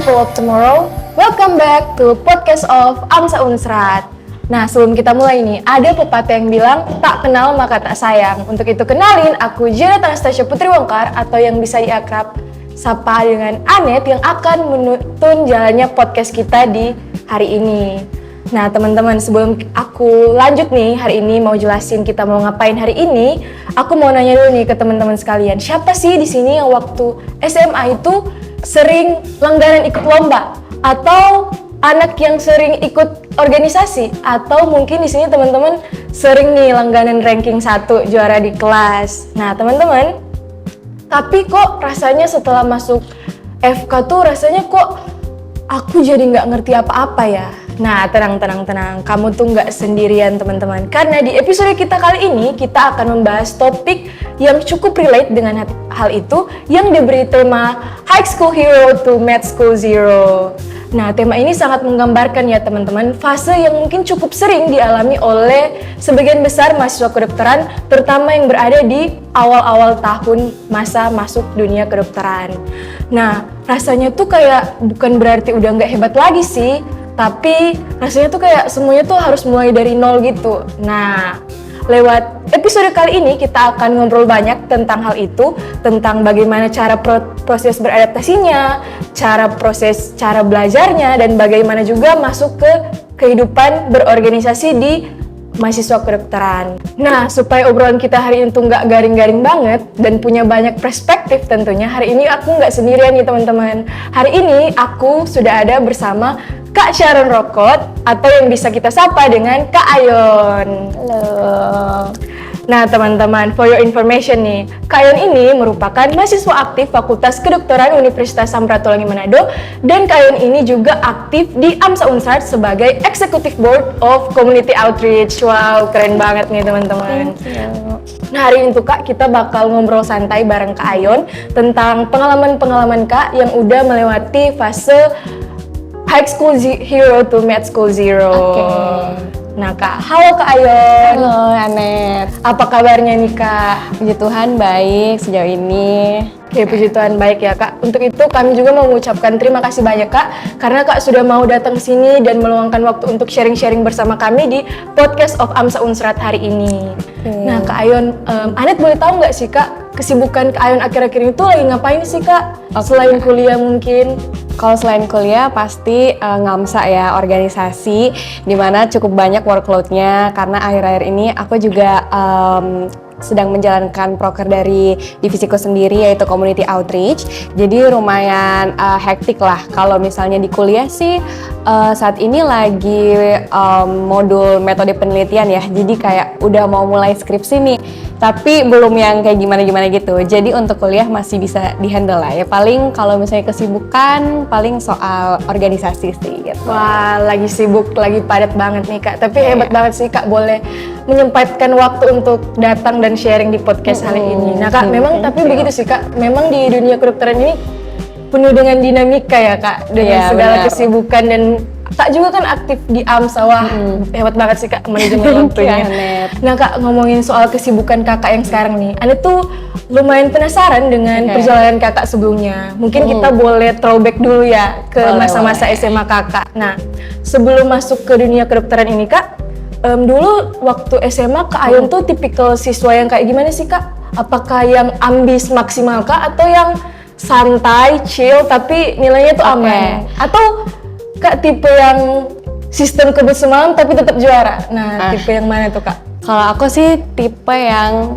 people of tomorrow, welcome back to podcast of AMSA Unsrat. Nah, sebelum kita mulai nih, ada pepatah yang bilang, tak kenal maka tak sayang. Untuk itu kenalin, aku Janet Anastasia Putri Wongkar, atau yang bisa diakrab sapa dengan Anet, yang akan menuntun jalannya podcast kita di hari ini. Nah, teman-teman, sebelum aku lanjut nih, hari ini mau jelasin kita mau ngapain hari ini, aku mau nanya dulu nih ke teman-teman sekalian, siapa sih di sini yang waktu SMA itu sering langganan ikut lomba, atau anak yang sering ikut organisasi, atau mungkin di sini teman-teman sering nih langganan ranking 1 juara di kelas. Nah, teman-teman, tapi kok rasanya setelah masuk FK tuh rasanya kok aku jadi nggak ngerti apa-apa ya. Nah, tenang. Kamu tuh nggak sendirian, teman-teman. Karena di episode kita kali ini, kita akan membahas topik yang cukup relate dengan hal itu, yang diberi tema High School Hero to Med School Zero. Nah, tema ini sangat menggambarkan ya, teman-teman, fase yang mungkin cukup sering dialami oleh sebagian besar mahasiswa kedokteran, terutama yang berada di awal-awal tahun masa masuk dunia kedokteran. Nah, rasanya tuh kayak bukan berarti udah nggak hebat lagi sih, tapi rasanya tuh kayak semuanya tuh harus mulai dari nol gitu. Nah, lewat episode kali ini kita akan ngobrol banyak tentang hal itu, tentang bagaimana cara proses beradaptasinya, cara belajarnya, dan bagaimana juga masuk ke kehidupan berorganisasi di mahasiswa kedokteran. Nah, supaya obrolan kita hari ini tuh nggak garing-garing banget dan punya banyak perspektif tentunya, hari ini aku nggak sendirian nih, teman-teman. Hari ini aku sudah ada bersama Kak Sharon Rokot, atau yang bisa kita sapa dengan Kak Ayon. Halo. Nah, teman-teman, for your information nih, Kak Ayon ini merupakan mahasiswa aktif Fakultas Kedokteran Universitas Samratulangi Manado, dan Kak Ayon ini juga aktif di AMSA Unsrat sebagai Executive Board of Community Outreach. Wow, keren banget nih, teman-teman. Nah, hari ini tuh Kak, kita bakal ngobrol santai bareng Kak Ayon tentang pengalaman-pengalaman Kak yang udah melewati fase High School Hero to Med School Zero. Oke. Nah, Kak, halo Kak Ayon. Halo Anet. Apa kabarnya nih, Kak? Puji Tuhan baik sejauh ini. Oke, puji Tuhan baik ya, Kak. Untuk itu kami juga mau mengucapkan terima kasih banyak, Kak, karena Kak sudah mau datang ke sini dan meluangkan waktu untuk sharing-sharing bersama kami di podcast of AMSA Unsrat hari ini. Nah, Kak Ayon, Anet boleh tahu nggak sih, Kak, kesibukan Kak Ayon akhir-akhir ini tuh lagi ngapain sih, Kak? Selain kuliah mungkin? Kalau selain kuliah pasti ngamsa ya, organisasi, dimana cukup banyak workload-nya karena akhir-akhir ini aku juga sedang menjalankan proker dari divisiku sendiri, yaitu Community Outreach. Jadi lumayan hektik lah. Kalau misalnya di kuliah sih saat ini lagi modul metode penelitian ya. Jadi kayak udah mau mulai skripsi nih, tapi belum yang kayak gimana-gimana gitu. Jadi untuk kuliah masih bisa dihandle lah ya. Paling kalau misalnya kesibukan, paling soal organisasi sih gitu. Wah, lagi sibuk, lagi padat banget nih, Kak. Tapi hebat banget sih, Kak, boleh menyempatkan waktu untuk datang dan sharing di podcast hari ini. Nah, Kak, memang tapi begitu sih, Kak. Memang di dunia kedokteran ini penuh dengan dinamika ya, Kak. Dengan segala kesibukan, dan Kak juga kan aktif di AMSA. Wah, hebat banget sih, Kak, manajemen waktunya. Nah, Kak, ngomongin soal kesibukan Kakak yang sekarang nih, Anet tuh lumayan penasaran dengan perjalanan Kakak sebelumnya. Mungkin kita boleh throwback dulu ya ke masa-masa SMA Kakak. Nah, sebelum masuk ke dunia kedokteran ini, Kak, dulu waktu SMA Kak Ayon tuh tipikal siswa yang kayak gimana sih, Kak? Apakah yang ambis maksimal, Kak, atau yang santai, chill, tapi nilainya tuh aman? Atau Kak tipe yang sistem kebersamaan tapi tetap juara? Nah, tipe yang mana tuh, Kak? Kalau aku sih tipe yang,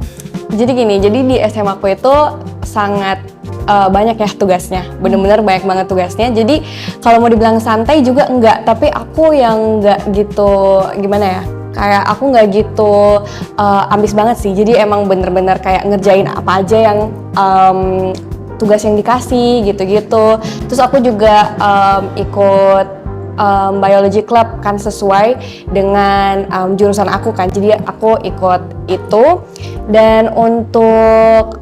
jadi gini, jadi di SMA aku itu sangat banyak ya tugasnya, bener-bener banyak banget tugasnya. Jadi kalau mau dibilang santai juga enggak, tapi aku yang enggak gitu, gimana ya, kayak aku nggak gitu ambis banget sih. Jadi emang bener-bener kayak ngerjain apa aja yang tugas yang dikasih gitu-gitu. Terus aku juga ikut biology club kan, sesuai dengan jurusan aku kan, jadi aku ikut itu. Dan untuk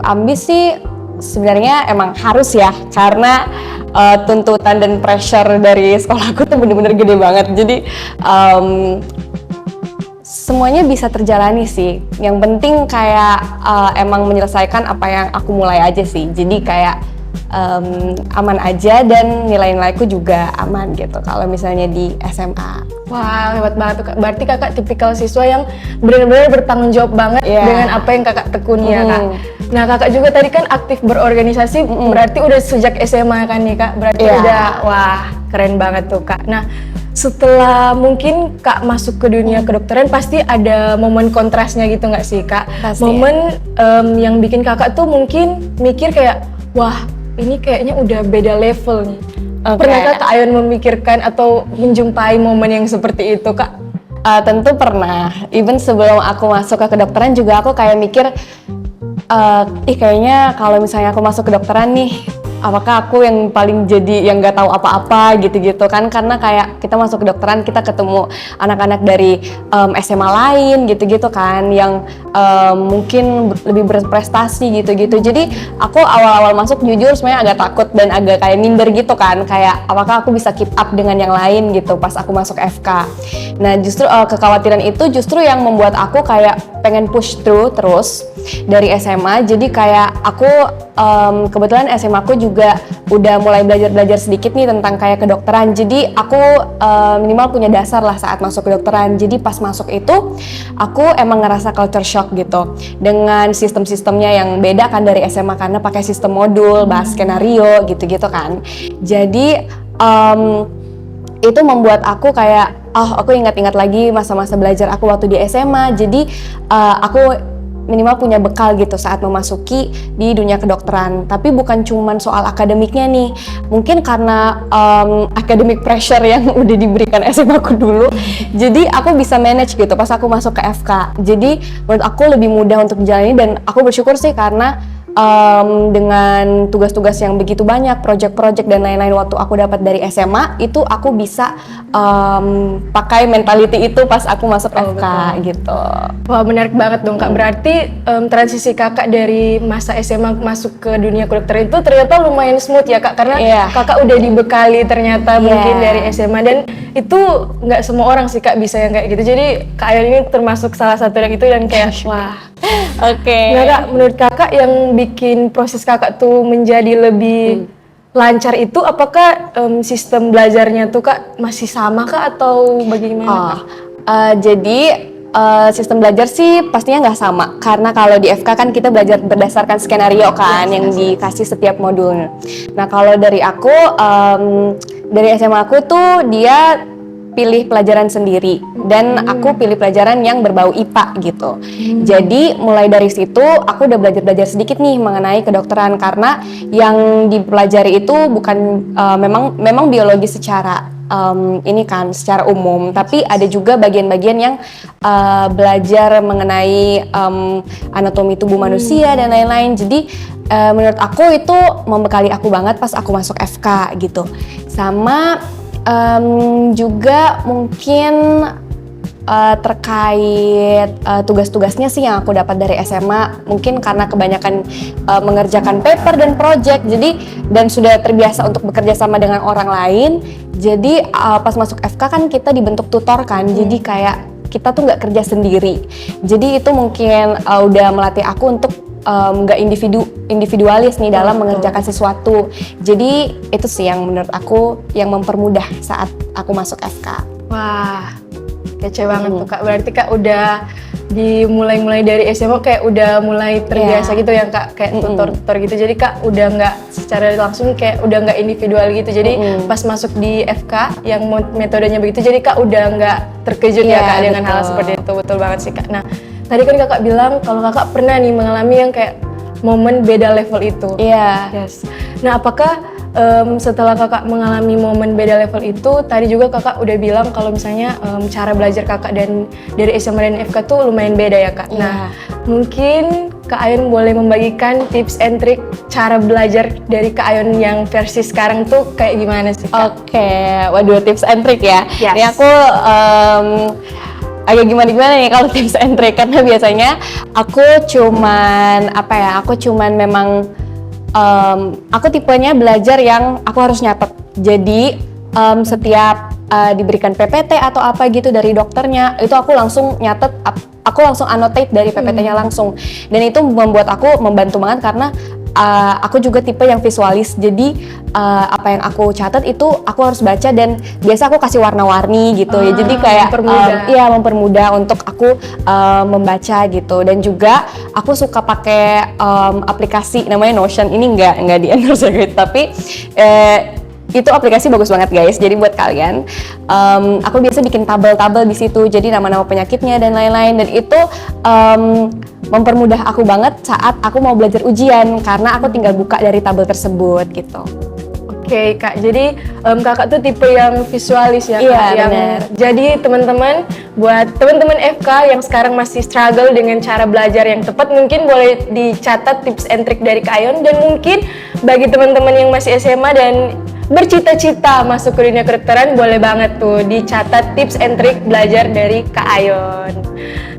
ambis sih sebenarnya emang harus ya, karena tuntutan dan pressure dari sekolahku tuh bener-bener gede banget. Jadi semuanya bisa terjalani sih. Yang penting kayak emang menyelesaikan apa yang aku mulai aja sih. Jadi kayak aman aja dan nilai-nilaiku juga aman gitu kalau misalnya di SMA. Wah, hebat banget tuh Kak. Berarti Kakak tipikal siswa yang benar-benar bertanggung jawab banget dengan apa yang Kakak tekuni ya Kak. Nah, Kakak juga tadi kan aktif berorganisasi, berarti udah sejak SMA kan nih Kak. Berarti udah, wah keren banget tuh Kak. Nah, setelah mungkin Kak masuk ke dunia kedokteran pasti ada momen kontrasnya gitu nggak sih Kak? Pasti. Momen yang bikin Kakak tuh mungkin mikir kayak, wah ini kayaknya udah beda level nih. Pernahkah Kak Ayon memikirkan atau menjumpai momen yang seperti itu Kak? Tentu pernah. Even sebelum aku masuk ke kedokteran juga aku kayak mikir, kayaknya kalau misalnya aku masuk kedokteran nih, apakah aku yang paling jadi yang nggak tahu apa-apa gitu-gitu kan, karena kayak kita masuk kedokteran kita ketemu anak-anak dari SMA lain gitu-gitu kan yang mungkin lebih berprestasi gitu-gitu. Jadi aku awal-awal masuk jujur sebenarnya agak takut dan agak kayak minder gitu kan, kayak apakah aku bisa keep up dengan yang lain gitu pas aku masuk FK. Nah justru kekhawatiran itu justru yang membuat aku kayak pengen push through terus dari SMA. Jadi kayak aku kebetulan SMA aku juga udah mulai belajar sedikit nih tentang kayak kedokteran. Jadi aku minimal punya dasar lah saat masuk kedokteran. Jadi pas masuk itu aku emang ngerasa culture shock gitu dengan sistem-sistemnya yang beda kan dari SMA karena pakai sistem modul, bahas skenario gitu-gitu kan. Jadi itu membuat aku kayak aku ingat-ingat lagi masa-masa belajar aku waktu di SMA. Jadi aku minimal punya bekal gitu saat memasuki di dunia kedokteran. Tapi bukan cuman soal akademiknya nih, mungkin karena academic pressure yang udah diberikan SMA aku dulu, jadi aku bisa manage gitu pas aku masuk ke FK. Jadi menurut aku lebih mudah untuk menjalani dan aku bersyukur sih karena dengan tugas-tugas yang begitu banyak, project-project dan lain-lain waktu aku dapat dari SMA, itu aku bisa pakai mentality itu pas aku masuk FK gitu. Wah menarik banget dong Kak, berarti transisi Kakak dari masa SMA masuk ke dunia kedokteran itu ternyata lumayan smooth ya Kak, karena Kakak udah dibekali ternyata mungkin dari SMA, dan itu nggak semua orang sih Kak bisa yang kayak gitu. Jadi Kak Ayon ini termasuk salah satu yang itu, dan kayak wah. Nah Kak, menurut Kakak yang bikin proses Kakak tuh menjadi lebih lancar itu apakah sistem belajarnya tuh Kak masih sama Kak atau bagaimana Kak? Jadi sistem belajar sih pastinya nggak sama, karena kalau di FK kan kita belajar berdasarkan skenario kan yang dikasih setiap modul. Nah kalau dari aku, dari SMA aku tuh dia pilih pelajaran sendiri dan aku pilih pelajaran yang berbau IPA gitu. Jadi mulai dari situ aku udah belajar sedikit nih mengenai kedokteran, karena yang dipelajari itu bukan memang biologi secara ini kan secara umum, tapi ada juga bagian-bagian yang belajar mengenai anatomi tubuh manusia dan lain-lain. Jadi menurut aku itu membekali aku banget pas aku masuk FK gitu. Sama juga mungkin terkait tugas-tugasnya sih yang aku dapat dari SMA, mungkin karena kebanyakan mengerjakan paper dan project, jadi dan sudah terbiasa untuk bekerja sama dengan orang lain. Jadi pas masuk FK kan kita dibentuk tutor kan, jadi kayak kita tuh nggak kerja sendiri. Jadi itu mungkin udah melatih aku untuk nggak individualis nih dalam mengerjakan sesuatu. Jadi itu sih yang menurut aku yang mempermudah saat aku masuk FK. Wah, kece banget tuh Kak. Berarti Kak udah dimulai dari SMA kayak udah mulai terbiasa gitu ya Kak, kayak tutor-tutor gitu. Jadi Kak udah nggak secara langsung kayak udah nggak individual gitu. Jadi pas masuk di FK yang metodenya begitu, jadi Kak udah nggak terkejut ya Kak dengan hal seperti itu. Betul banget sih Kak. Nah, tadi kan Kakak bilang kalau Kakak pernah nih mengalami yang kayak momen beda level itu. Yes. Nah, apakah setelah Kakak mengalami momen beda level itu, tadi juga Kakak udah bilang kalau misalnya cara belajar Kakak dan dari SMA dan FK tuh lumayan beda ya Kak. Nah, mungkin Kak Ayon boleh membagikan tips and trick cara belajar dari Kak Ayon yang versi sekarang tuh kayak gimana sih Kak? Oke, waduh tips and trick ya. Yes. Ini aku agak gimana nih kalau tips and trick, karena biasanya aku cuman memang aku tipenya belajar yang aku harus nyatet. Jadi setiap diberikan PPT atau apa gitu dari dokternya, itu aku langsung nyatet, aku langsung annotate dari PPT-nya langsung. Dan itu membuat aku membantu banget karena aku juga tipe yang visualis, jadi apa yang aku catat itu aku harus baca dan biasa aku kasih warna-warni gitu ya, jadi kayak mempermudah untuk aku membaca gitu. Dan juga aku suka pakai aplikasi namanya Notion, ini nggak di endorse gitu, tapi itu aplikasi bagus banget guys. Jadi buat kalian, aku biasa bikin tabel-tabel di situ. Jadi nama-nama penyakitnya dan lain-lain. Dan itu mempermudah aku banget saat aku mau belajar ujian karena aku tinggal buka dari tabel tersebut gitu. Oke Kak, jadi Kakak tuh tipe yang visualis ya Kak? Iya, yang benar. Jadi teman-teman, buat teman-teman FK yang sekarang masih struggle dengan cara belajar yang tepat, mungkin boleh dicatat tips and trick dari Kak Ayon. Dan mungkin bagi teman-teman yang masih SMA dan bercita-cita masuk ke dunia kedokteran, boleh banget tuh dicatat tips and trick belajar dari Kak Ayon.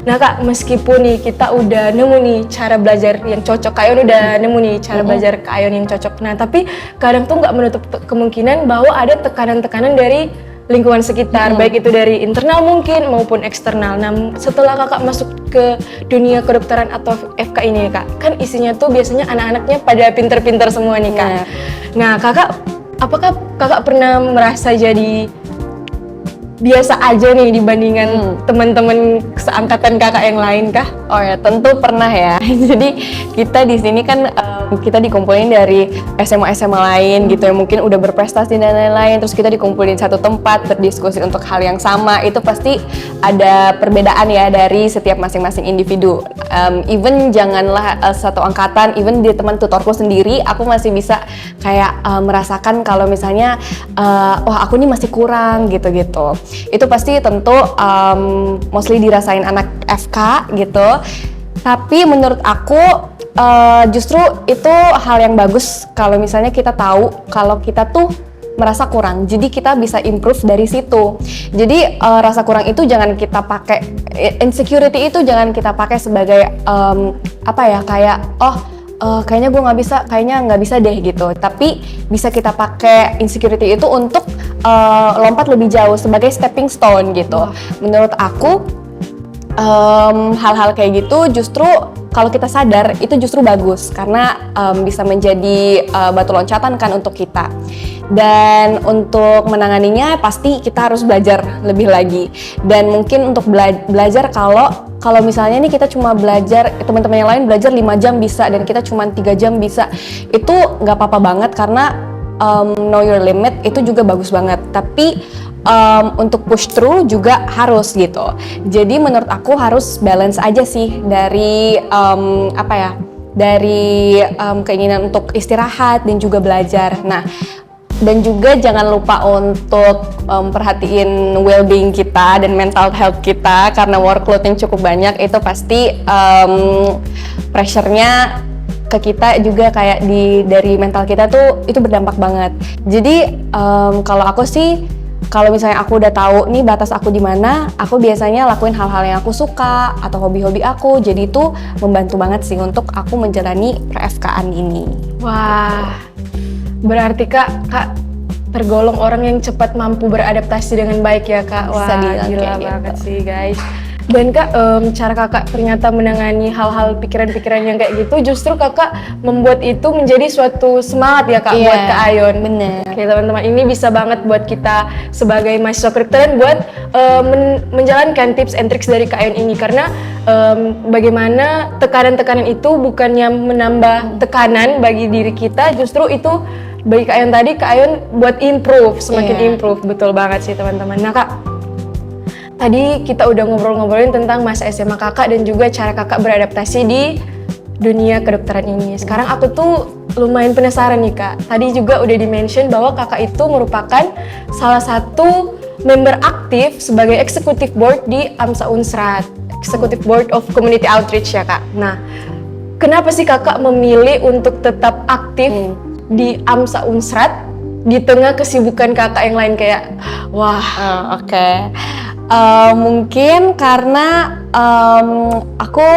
Nah Kak, meskipun nih kita udah nemu nih cara belajar yang cocok, Kak Ayon udah nemu nih cara belajar Kak Ayon yang cocok. Nah tapi kadang tuh nggak menutup kemungkinan bahwa ada tekanan-tekanan dari lingkungan sekitar, baik itu dari internal mungkin maupun eksternal. Nah setelah Kakak masuk ke dunia kedokteran atau FK ini Kak, kan isinya tuh biasanya anak-anaknya pada pinter-pinter semua nih Kak. Nah Kakak, apakah Kakak pernah merasa jadi biasa aja nih dibandingkan teman-teman seangkatan Kakak yang lain kah? Oh ya, tentu pernah ya. Jadi kita di sini kan kita dikumpulin dari SMA-SMA lain gitu yang mungkin udah berprestasi dan lain-lain. Terus kita dikumpulin satu tempat berdiskusi untuk hal yang sama. Itu pasti ada perbedaan ya dari setiap masing-masing individu. Even janganlah satu angkatan, even di teman tutorku sendiri, aku masih bisa kayak merasakan kalau misalnya wah aku nih masih kurang gitu-gitu. Itu pasti tentu mostly dirasain anak FK gitu. Tapi menurut aku justru itu hal yang bagus kalau misalnya kita tahu kalau kita tuh merasa kurang, jadi kita bisa improve dari situ. Jadi rasa kurang itu jangan kita pakai, insecurity itu jangan kita pakai sebagai apa ya, kayak kayaknya gue nggak bisa deh gitu. Tapi bisa kita pakai insecurity itu untuk lompat lebih jauh sebagai stepping stone gitu. Menurut aku hal-hal kayak gitu justru kalau kita sadar itu justru bagus karena bisa menjadi batu loncatan kan untuk kita. Dan untuk menanganinya pasti kita harus belajar lebih lagi. Dan mungkin untuk belajar kalau misalnya nih kita cuma belajar, teman-teman yang lain belajar 5 jam bisa dan kita cuma 3 jam bisa, itu nggak apa-apa banget karena know your limit itu juga bagus banget. Tapi untuk push through juga harus gitu. Jadi menurut aku harus balance aja sih dari dari keinginan untuk istirahat dan juga belajar. Nah, dan juga jangan lupa untuk perhatiin well-being kita dan mental health kita karena workload yang cukup banyak itu pasti pressure-nya ke kita juga kayak dari mental kita tuh itu berdampak banget. Jadi kalau aku sih, kalau misalnya aku udah tahu nih batas aku di mana, aku biasanya lakuin hal-hal yang aku suka atau hobi-hobi aku. Jadi itu membantu banget sih untuk aku menjalani pre-FK-an ini. Wah, berarti Kak tergolong orang yang cepat mampu beradaptasi dengan baik ya Kak. Wah, gila banget sih guys. Dan Kak, cara Kakak ternyata menangani hal-hal pikiran-pikiran yang kayak gitu, justru Kakak membuat itu menjadi suatu semangat ya Kak buat Kak Ayon. Bener. Oke teman-teman, ini bisa banget buat kita sebagai mahasiswa kedokteran buat menjalankan tips and tricks dari Kak Ayon ini. Karena bagaimana tekanan-tekanan itu bukannya menambah tekanan bagi diri kita, justru itu bagi Kak Ayon tadi, Kak Ayon buat improve, semakin improve. Betul banget sih teman-teman. Nah Kak, tadi kita udah ngobrol-ngobrolin tentang masa SMA Kakak dan juga cara Kakak beradaptasi di dunia kedokteran ini. Sekarang aku tuh lumayan penasaran nih Kak. Tadi juga udah di-mention bahwa Kakak itu merupakan salah satu member aktif sebagai Executive Board di AMSA Unsrat, Executive Board of Community Outreach ya Kak. Nah, kenapa sih Kakak memilih untuk tetap aktif di AMSA Unsrat di tengah kesibukan Kakak yang lain kayak Oke. Mungkin karena aku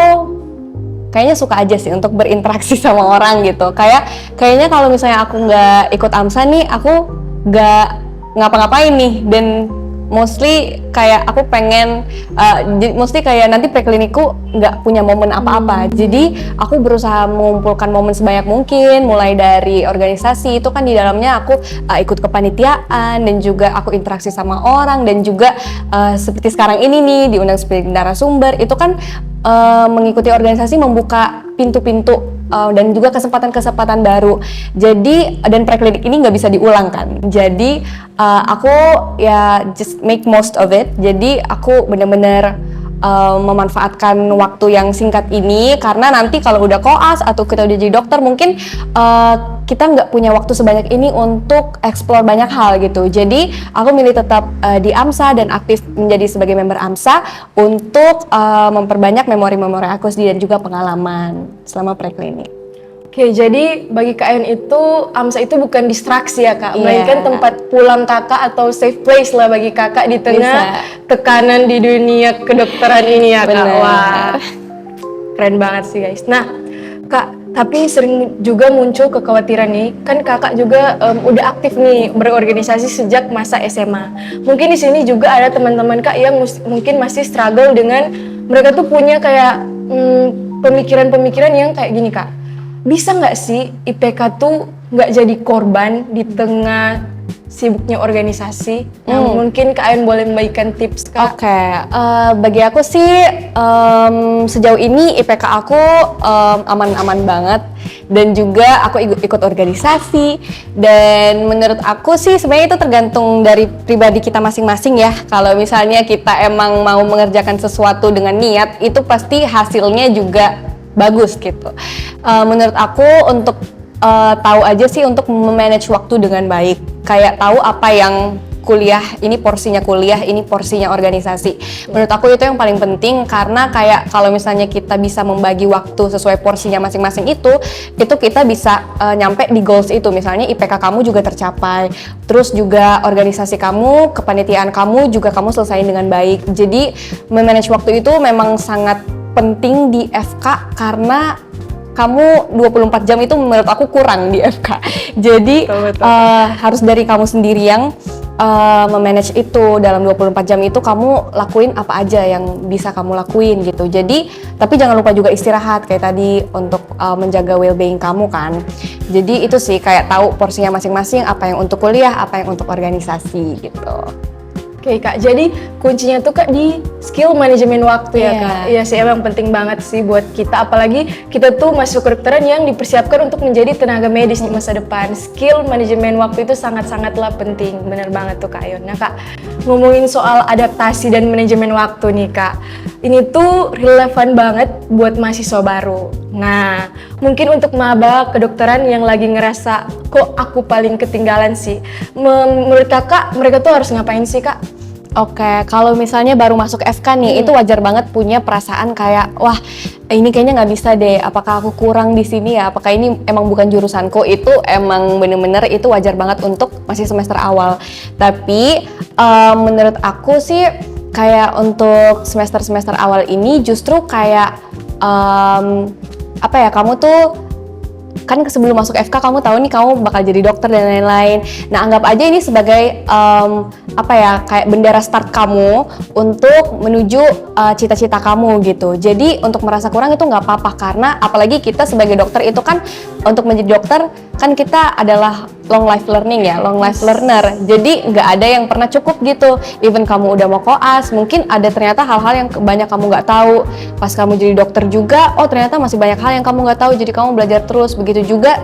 kayaknya suka aja sih untuk berinteraksi sama orang gitu. Kayaknya kalau misalnya aku nggak ikut AMSA nih, aku nggak ngapa-ngapain nih. Dan mostly kayak aku pengen mostly kayak nanti preklinikku nggak punya momen apa-apa. Jadi aku berusaha mengumpulkan momen sebanyak mungkin, mulai dari organisasi itu kan di dalamnya aku ikut kepanitiaan dan juga aku interaksi sama orang, dan juga seperti sekarang ini nih diundang sebagai narasumber, itu kan mengikuti organisasi membuka pintu-pintu dan juga kesempatan-kesempatan baru. Jadi dan preklinik ini nggak bisa diulang kan. Jadi aku ya just make most of it. Jadi aku benar-benar memanfaatkan waktu yang singkat ini, karena nanti kalau udah koas atau kita udah jadi dokter mungkin kita nggak punya waktu sebanyak ini untuk explore banyak hal gitu. Jadi aku milih tetap di AMSA dan aktif menjadi sebagai member AMSA untuk memperbanyak memori-memori aku sendiri dan juga pengalaman selama preklinik. Oke, jadi bagi Kak Ayon itu AMSA itu bukan distraksi ya Kak, Iya. melainkan tempat pulang Kakak atau safe place lah bagi Kakak di tengah tekanan di dunia kedokteran ini ya Kak. Bener. Wah, keren banget sih guys. Nah Kak, tapi sering juga muncul kekhawatiran nih, kan Kakak juga udah aktif nih berorganisasi sejak masa SMA. Mungkin di sini juga ada teman-teman Kak yang mungkin masih struggle dengan mereka tuh punya kayak pemikiran-pemikiran yang kayak gini Kak. Bisa nggak sih IPK tuh nggak jadi korban di tengah sibuknya organisasi? Nah, mungkin Kak Ayon boleh membagikan tips Kak. Oke, bagi aku sih sejauh ini IPK aku aman-aman banget, dan juga aku ikut organisasi, dan menurut aku sih sebenarnya itu tergantung dari pribadi kita masing-masing ya. Kalau misalnya kita emang mau mengerjakan sesuatu dengan niat, itu pasti hasilnya juga bagus gitu. Menurut aku untuk tahu aja sih untuk memanage waktu dengan baik. Kayak tahu apa yang kuliah, ini porsinya kuliah, ini porsinya organisasi. Menurut aku itu yang paling penting, karena kayak kalau misalnya kita bisa membagi waktu sesuai porsinya masing-masing itu kita bisa nyampe di goals itu. Misalnya IPK kamu juga tercapai, terus juga organisasi kamu, kepanitiaan kamu juga kamu selesaiin dengan baik. Jadi memanage waktu itu memang sangat penting di FK, karena kamu 24 jam itu menurut aku kurang di FK. Jadi harus dari kamu sendiri yang memanage itu. Dalam 24 jam itu kamu lakuin apa aja yang bisa kamu lakuin gitu. Jadi tapi jangan lupa juga istirahat kayak tadi untuk menjaga well-being kamu kan. Jadi itu sih kayak tahu porsinya masing-masing, apa yang untuk kuliah, apa yang untuk organisasi gitu. Oke Kak, jadi kuncinya tuh Kak di skill manajemen waktu ya Iya. Kak. Iya sih, emang penting banget sih buat kita, apalagi kita tuh masuk kedokteran yang dipersiapkan untuk menjadi tenaga medis di masa depan. Skill manajemen waktu itu sangat-sangatlah penting, bener banget tuh Kak Ayon. Nah Kak, ngomongin soal adaptasi dan manajemen waktu nih Kak, ini tuh relevan banget buat mahasiswa baru. Nah, mungkin untuk maba kedokteran yang lagi ngerasa kok aku paling ketinggalan sih, menurut Kakak mereka tuh harus ngapain sih Kak? Oke, kalau misalnya baru masuk FK nih, itu wajar banget punya perasaan kayak, wah ini kayaknya nggak bisa deh, apakah aku kurang di sini ya, apakah ini emang bukan jurusanku. Itu emang bener-bener itu wajar banget untuk masih semester awal. Tapi menurut aku sih kayak untuk semester-semester awal ini justru kayak apa ya, kamu tuh kan sebelum masuk FK kamu tahu nih kamu bakal jadi dokter dan lain-lain. Nah, anggap aja ini sebagai apa ya, kayak bendera start kamu untuk menuju cita-cita kamu gitu. Jadi untuk merasa kurang itu nggak apa-apa, karena apalagi kita sebagai dokter itu kan untuk menjadi dokter kan kita adalah long life learning ya, long life learner. Jadi nggak ada yang pernah cukup gitu. Even kamu udah mau koas, mungkin ada ternyata hal-hal yang banyak kamu nggak tahu. Pas kamu jadi dokter juga, oh ternyata masih banyak hal yang kamu nggak tahu. Jadi kamu belajar terus. Begitu juga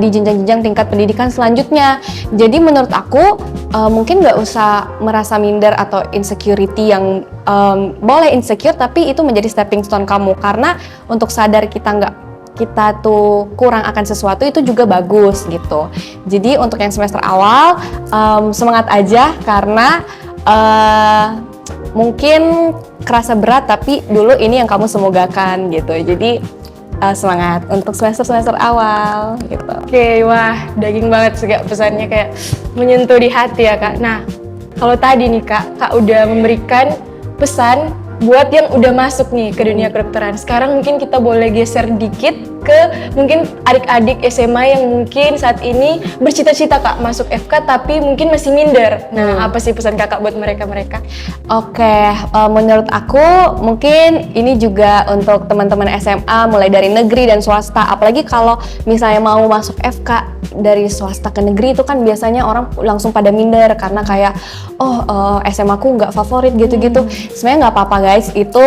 di jenjang-jenjang tingkat pendidikan selanjutnya. Jadi menurut aku mungkin nggak usah merasa minder atau insecurity yang boleh insecure, tapi itu menjadi stepping stone kamu. Karena untuk sadar kita tuh kurang akan sesuatu itu juga bagus gitu. Jadi untuk yang semester awal semangat aja, karena mungkin kerasa berat tapi dulu ini yang kamu semogakan gitu. Jadi semangat untuk semester awal gitu. Oke, wah daging banget sih Kak, pesannya kayak menyentuh di hati ya Kak. Nah, kalau tadi nih Kak udah memberikan pesan buat yang udah masuk nih ke dunia kedokteran. Sekarang mungkin kita boleh geser dikit ke mungkin adik-adik SMA yang mungkin saat ini bercita-cita Kak masuk FK tapi mungkin masih minder. Nah, apa sih pesan Kakak buat mereka-mereka? Oke, menurut aku mungkin ini juga untuk teman-teman SMA mulai dari negeri dan swasta. Apalagi kalau misalnya mau masuk FK dari swasta ke negeri itu kan biasanya orang langsung pada minder karena kayak SMA aku nggak favorit gitu-gitu. Sebenarnya nggak apa-apa guys, itu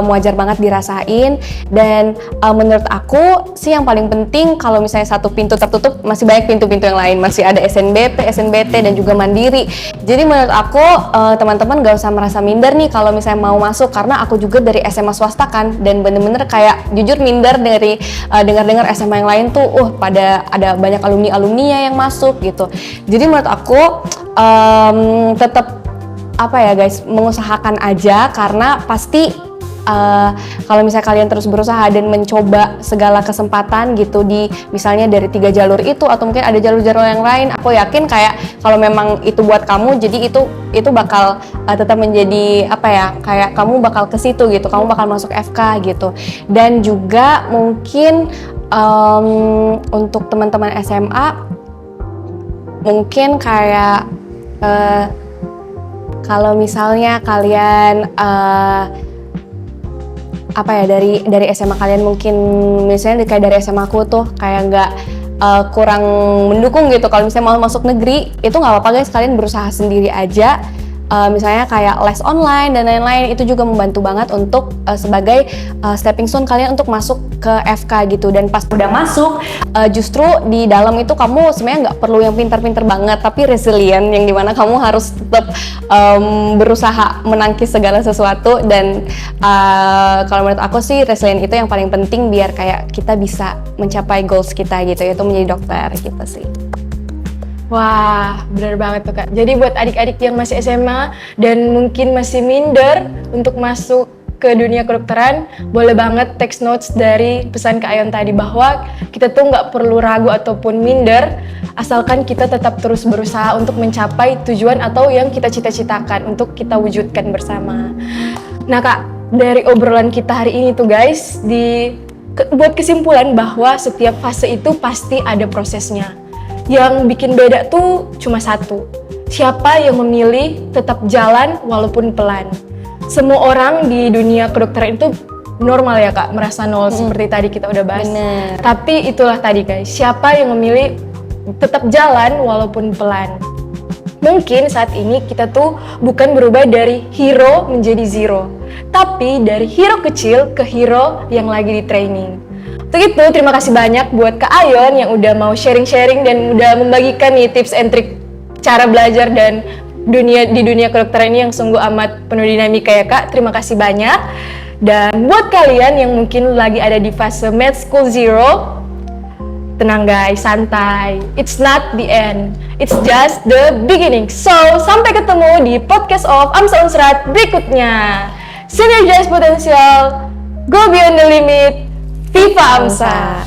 wajar banget dirasain. Dan menurut aku sih yang paling penting kalau misalnya satu pintu tertutup masih banyak pintu-pintu yang lain, masih ada SNBP, SNBT dan juga Mandiri. Jadi menurut aku teman-teman gak usah merasa minder nih kalau misalnya mau masuk, karena aku juga dari SMA swasta kan, dan bener-bener kayak jujur minder dari dengar-dengar SMA yang lain tuh pada ada banyak alumni-alumninya yang masuk gitu. Jadi menurut aku tetap apa ya guys, mengusahakan aja, karena pasti kalau misalnya kalian terus berusaha dan mencoba segala kesempatan gitu di misalnya dari 3 jalur itu atau mungkin ada jalur-jalur yang lain, aku yakin kayak kalau memang itu buat kamu, jadi itu bakal tetap menjadi apa ya, kayak kamu bakal ke situ gitu, kamu bakal masuk FK gitu. Dan juga mungkin untuk teman-teman SMA mungkin kayak kalau misalnya kalian apa ya dari SMA kalian mungkin misalnya kayak dari SMA aku tuh kayak nggak kurang mendukung gitu kalau misalnya mau masuk negeri, itu nggak apa-apa guys, kalian berusaha sendiri aja. Misalnya kayak les online dan lain-lain, itu juga membantu banget untuk sebagai stepping stone kalian untuk masuk ke FK gitu. Dan pas udah masuk, justru di dalam itu kamu sebenarnya nggak perlu yang pintar-pintar banget, tapi resilient, yang dimana kamu harus tetap berusaha menangkis segala sesuatu. Dan kalau menurut aku sih resilient itu yang paling penting biar kayak kita bisa mencapai goals kita gitu, yaitu menjadi dokter gitu sih. Wah, benar banget tuh Kak. Jadi buat adik-adik yang masih SMA dan mungkin masih minder untuk masuk ke dunia kedokteran, boleh banget take notes dari pesan Kak Ayon tadi bahwa kita tuh nggak perlu ragu ataupun minder, asalkan kita tetap terus berusaha untuk mencapai tujuan atau yang kita cita-citakan untuk kita wujudkan bersama. Nah Kak, dari obrolan kita hari ini tuh guys, buat kesimpulan bahwa setiap fase itu pasti ada prosesnya. Yang bikin beda tuh cuma satu, siapa yang memilih tetap jalan walaupun pelan. Semua orang di dunia kedokteran itu normal ya Kak, merasa nol seperti tadi kita udah bahas. Bener. Tapi itulah tadi guys, siapa yang memilih tetap jalan walaupun pelan. Mungkin saat ini kita tuh bukan berubah dari hero menjadi zero, tapi dari hero kecil ke hero yang lagi di training. Untuk itu, terima kasih banyak buat Kak Ayon yang udah mau sharing-sharing dan udah membagikan nih tips and trik cara belajar dan di dunia kedokteran ini yang sungguh amat penuh dinamika ya Kak. Terima kasih banyak. Dan buat kalian yang mungkin lagi ada di fase med school zero, tenang guys, santai. It's not the end. It's just the beginning. So, sampai ketemu di podcast of AMSA Unsrat berikutnya. Synergize Potential, Go Beyond the Limit. Viva AMSA!